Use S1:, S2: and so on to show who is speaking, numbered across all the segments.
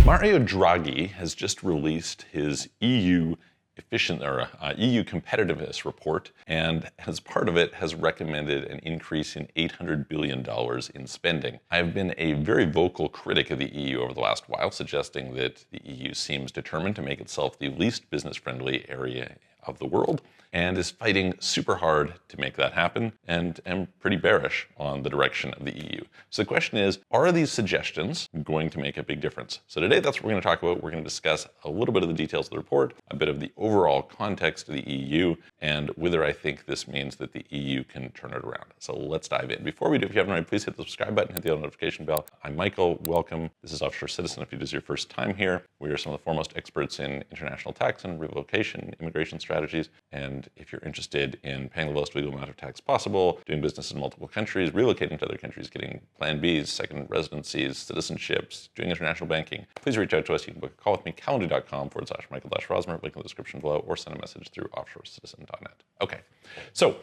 S1: Mario Draghi has just released his EU competitiveness report, and as part of it has recommended an increase in $800 billion in spending. I've been a very vocal critic of the EU over the last while, suggesting that the EU seems determined to make itself the least business-friendly area of the world, and is fighting super hard to make that happen, and am pretty bearish on the direction of the EU. So the question is, are these suggestions going to make a big difference? So today that's what we're going to talk about. We're going to discuss a little bit of the details of the report, a bit of the overall context of the EU, and whether I think this means that the EU can turn it around. So let's dive in. Before we do, if you haven't already, please hit the subscribe button, hit the notification bell. I'm Michael, welcome. This is Offshore Citizen. If it is your first time here, we are some of the foremost experts in international tax and relocation, immigration strategies, and if you're interested in paying the lowest legal amount of tax possible, doing business in multiple countries, relocating to other countries, getting Plan Bs, second residencies, citizenships, doing international banking, please reach out to us. You can book a call with me, calendly.com/Michael-Rosmer, link in the description below, or send a message through offshorecitizen.net. Okay, so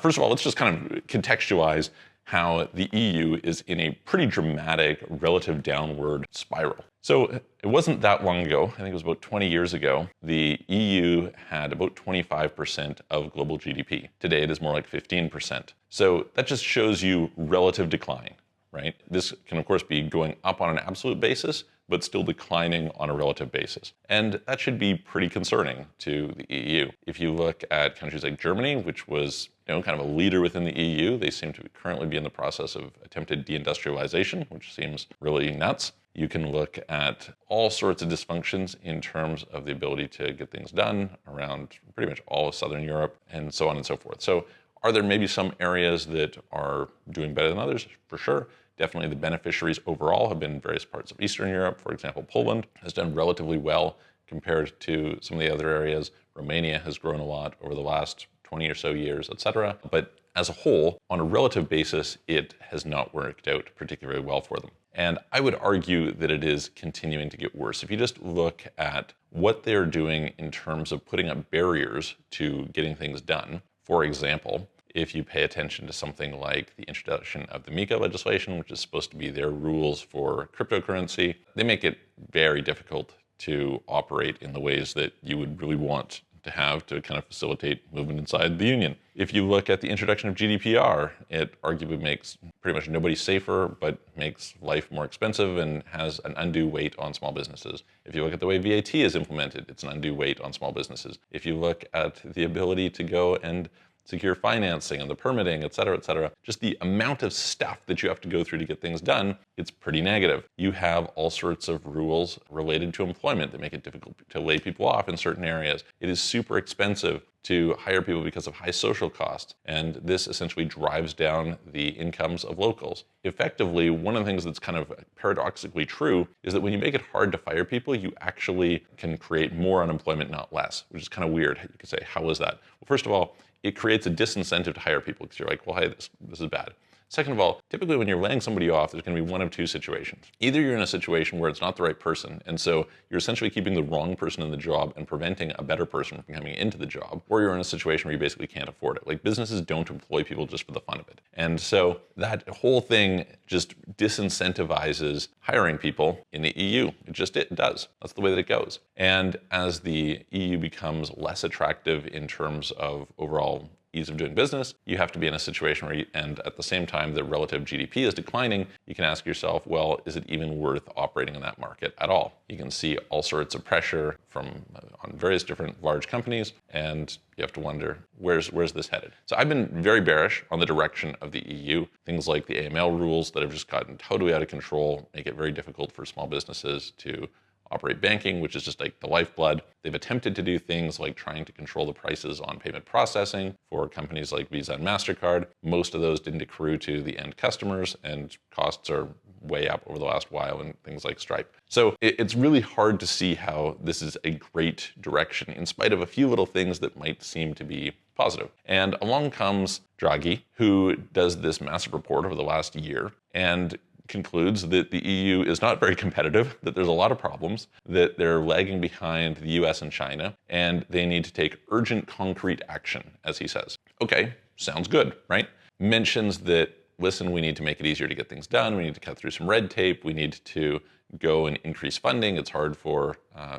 S1: first of all, let's just kind of contextualize how the EU is in a pretty dramatic relative downward spiral. So it wasn't that long ago, I think it was about 20 years ago, the EU had about 25% of global GDP. Today it is more like 15%. So that just shows you relative decline, right? This can of course be going up on an absolute basis, but still declining on a relative basis. And that should be pretty concerning to the EU. If you look at countries like Germany, which was kind of a leader within the EU, they seem to currently be in the process of attempted deindustrialization, which seems really nuts. You can look at all sorts of dysfunctions in terms of the ability to get things done around pretty much all of Southern Europe and so on and so forth. So are there maybe some areas that are doing better than others? For sure. Definitely the beneficiaries overall have been various parts of Eastern Europe. For example, Poland has done relatively well compared to some of the other areas. Romania has grown a lot over the last 20 or so years, etc. But as a whole, on a relative basis, it has not worked out particularly well for them. And I would argue that it is continuing to get worse. If you just look at what they're doing in terms of putting up barriers to getting things done, for example, if you pay attention to something like the introduction of the MiCA legislation, which is supposed to be their rules for cryptocurrency, they make it very difficult to operate in the ways that you would really want to have to kind of facilitate movement inside the union. If you look at the introduction of GDPR, it arguably makes pretty much nobody safer, but makes life more expensive and has an undue weight on small businesses. If you look at the way VAT is implemented, it's an undue weight on small businesses. If you look at the ability to go and secure financing and the permitting, et cetera, just the amount of stuff that you have to go through to get things done, it's pretty negative. You have all sorts of rules related to employment that make it difficult to lay people off in certain areas. It is super expensive to hire people because of high social costs, and this essentially drives down the incomes of locals. Effectively, one of the things that's kind of paradoxically true is that when you make it hard to fire people, you actually can create more unemployment, not less, which is kind of weird. You could say, how is that? Well, first of all, it creates a disincentive to hire people because you're like, well, hey, this is bad. Second of all, typically when you're laying somebody off, there's going to be one of two situations. Either you're in a situation where it's not the right person, and so you're essentially keeping the wrong person in the job and preventing a better person from coming into the job, or you're in a situation where you basically can't afford it. Like, businesses don't employ people just for the fun of it. And so that whole thing just disincentivizes hiring people in the EU. It does. That's the way that it goes. And as the EU becomes less attractive in terms of overall ease of doing business, you have to be in a situation where and at the same time the relative GDP is declining, you can ask yourself, well, is it even worth operating in that market at all? You can see all sorts of pressure on various different large companies, and you have to wonder, where's this headed? So I've been very bearish on the direction of the EU. Things like the AML rules that have just gotten totally out of control make it very difficult for small businesses to operate banking, which is just like the lifeblood. They've attempted to do things like trying to control the prices on payment processing for companies like Visa and MasterCard. Most of those didn't accrue to the end customers, and costs are way up over the last while in things like Stripe. So it's really hard to see how this is a great direction in spite of a few little things that might seem to be positive. And along comes Draghi, who does this massive report over the last year and concludes that the EU is not very competitive, that there's a lot of problems, that they're lagging behind the US and China, and they need to take urgent concrete action, as he says. Okay, sounds good, right? Mentions that, listen, we need to make it easier to get things done, we need to cut through some red tape, we need to go and increase funding. It's hard for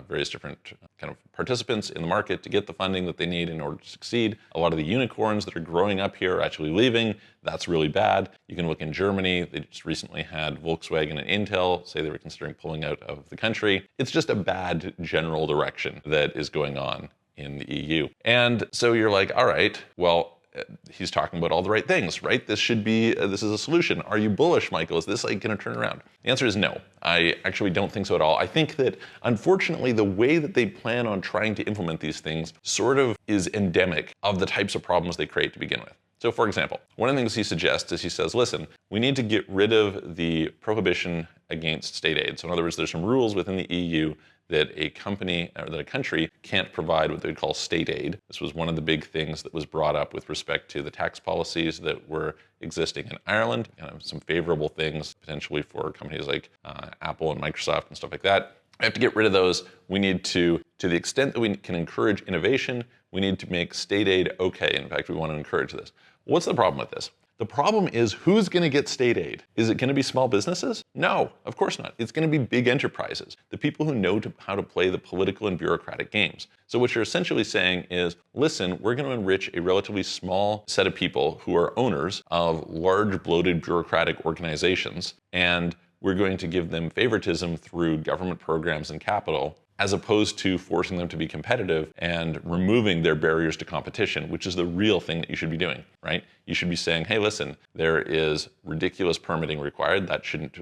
S1: various different kind of participants in the market to get the funding that they need in order to succeed. A lot of the unicorns that are growing up here are actually leaving. That's really bad. You can look in Germany. They just recently had Volkswagen and Intel say they were considering pulling out of the country. It's just a bad general direction that is going on in the EU. And so you're like, all right, well, he's talking about all the right things, right? This should be, this is a solution. Are you bullish, Michael? Is this like going to turn around? The answer is no. I actually don't think so at all. I think that, unfortunately, the way that they plan on trying to implement these things sort of is endemic of the types of problems they create to begin with. So, for example, one of the things he suggests is he says, listen, we need to get rid of the prohibition against state aid. So in other words, there's some rules within the EU that a company or that a country can't provide what they would call state aid. This was one of the big things that was brought up with respect to the tax policies that were existing in Ireland, kind of some favorable things potentially for companies like Apple and Microsoft and stuff like that. We have to get rid of those. We need to the extent that we can encourage innovation, we need to make state aid okay. In fact, we want to encourage this. What's the problem with this? The problem is, who's going to get state aid? Is it going to be small businesses? No, of course not. It's going to be big enterprises, the people who know how to play the political and bureaucratic games. So what you're essentially saying is, listen, we're going to enrich a relatively small set of people who are owners of large, bloated, bureaucratic organizations, and we're going to give them favoritism through government programs and capital, as opposed to forcing them to be competitive and removing their barriers to competition, which is the real thing that you should be doing, right? You should be saying, hey, listen, there is ridiculous permitting required.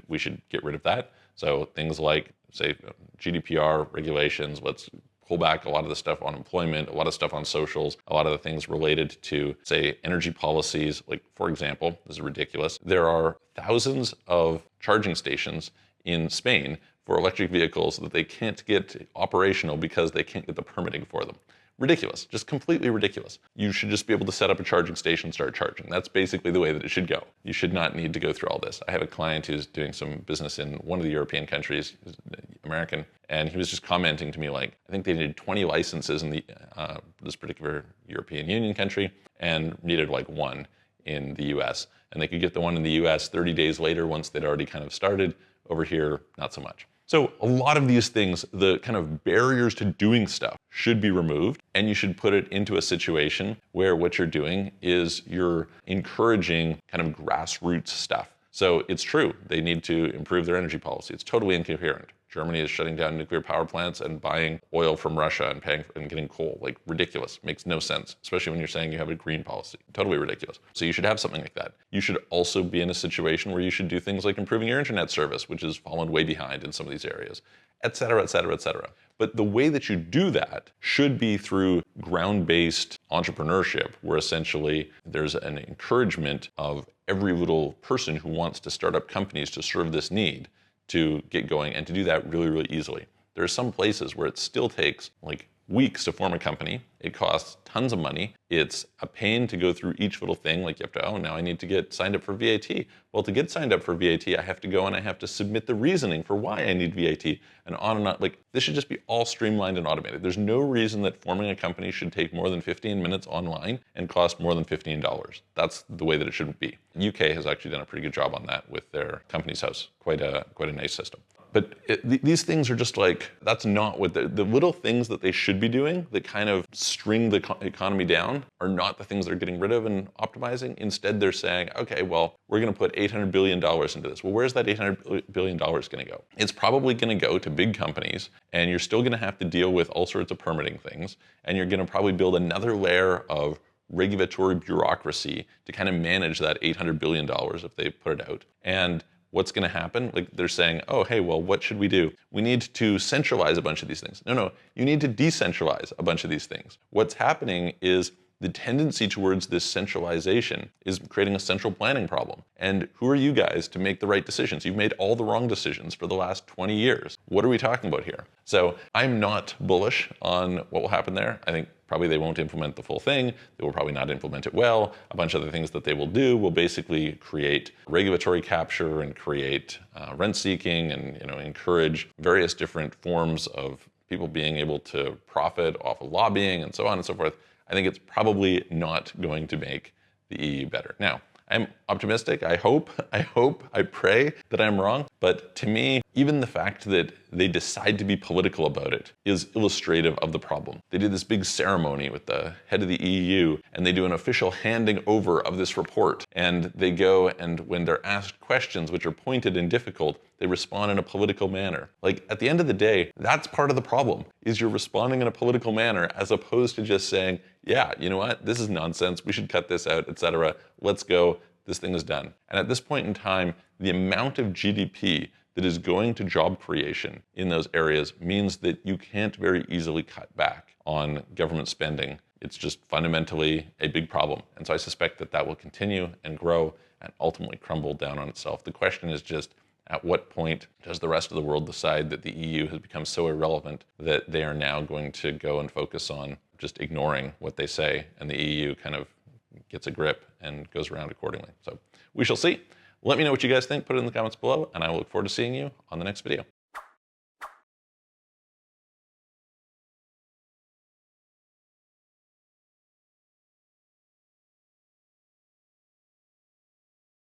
S1: We should get rid of that. So things like, say, GDPR regulations, let's pull back a lot of the stuff on employment, a lot of stuff on socials, a lot of the things related to, say, energy policies. Like, for example, this is ridiculous. There are thousands of charging stations in Spain for electric vehicles that they can't get operational because they can't get the permitting for them. Ridiculous, just completely ridiculous. You should just be able to set up a charging station and start charging. That's basically the way that it should go. You should not need to go through all this. I have a client who's doing some business in one of the European countries, he's American, and he was just commenting to me like, I think they needed 20 licenses in this particular European Union country and needed like one in the US. And they could get the one in the US 30 days later once they'd already kind of started. Over here, not so much. So a lot of these things, the kind of barriers to doing stuff should be removed, and you should put it into a situation where what you're doing is you're encouraging kind of grassroots stuff. So it's true, they need to improve their energy policy. It's totally incoherent. Germany is shutting down nuclear power plants and buying oil from Russia and paying and getting coal. Like, ridiculous. Makes no sense, especially when you're saying you have a green policy. Totally ridiculous. So you should have something like that. You should also be in a situation where you should do things like improving your internet service, which has fallen way behind in some of these areas, et cetera, et cetera, et cetera. But the way that you do that should be through ground-based entrepreneurship, where essentially there's an encouragement of every little person who wants to start up companies to serve this need to get going, and to do that really, really easily. There are some places where it still takes like weeks to form a company. It costs tons of money. It's a pain to go through each little thing. Like, you have to, oh, now I need to get signed up for VAT. Well, to get signed up for VAT, I have to go and I have to submit the reasoning for why I need VAT, and on and on. Like, this should just be all streamlined and automated. There's no reason that forming a company should take more than 15 minutes online and cost more than $15. That's the way that it should be. The UK has actually done a pretty good job on that with their Companies House. Quite a nice system. But these things are just like, that's not what the little things that they should be doing that kind of string the economy down are not the things they're getting rid of and optimizing. Instead, they're saying, okay, well, we're going to put $800 billion into this. Well, where's that $800 billion going to go? It's probably going to go to big companies, and you're still going to have to deal with all sorts of permitting things, and you're going to probably build another layer of regulatory bureaucracy to kind of manage that $800 billion if they put it out. And what's going to happen? Like, they're saying, oh, hey, well, what should we do? We need to centralize a bunch of these things. No, you need to decentralize a bunch of these things. What's happening is the tendency towards this centralization is creating a central planning problem. And who are you guys to make the right decisions? You've made all the wrong decisions for the last 20 years. What are we talking about here? So I'm not bullish on what will happen there. I think probably they won't implement the full thing. They will probably not implement it well. A bunch of the things that they will do will basically create regulatory capture and create rent seeking, and encourage various different forms of people being able to profit off of lobbying and so on and so forth. I think it's probably not going to make the EU better. Now, I'm optimistic. I hope, I pray that I'm wrong. But to me, even the fact that they decide to be political about it is illustrative of the problem. They did this big ceremony with the head of the EU, and they do an official handing over of this report. And they go, and when they're asked questions which are pointed and difficult, they respond in a political manner. Like, at the end of the day, that's part of the problem, is you're responding in a political manner as opposed to just saying, yeah, you know what, this is nonsense, we should cut this out, etc. Let's go, this thing is done. And at this point in time, the amount of GDP that is going to job creation in those areas means that you can't very easily cut back on government spending. It's just fundamentally a big problem. And so I suspect that that will continue and grow and ultimately crumble down on itself. The question is just, at what point does the rest of the world decide that the EU has become so irrelevant that they are now going to go and focus on just ignoring what they say, and the EU kind of gets a grip and goes around accordingly? So we shall see. Let me know what you guys think. Put it in the comments below, and I will look forward to seeing you on the next video.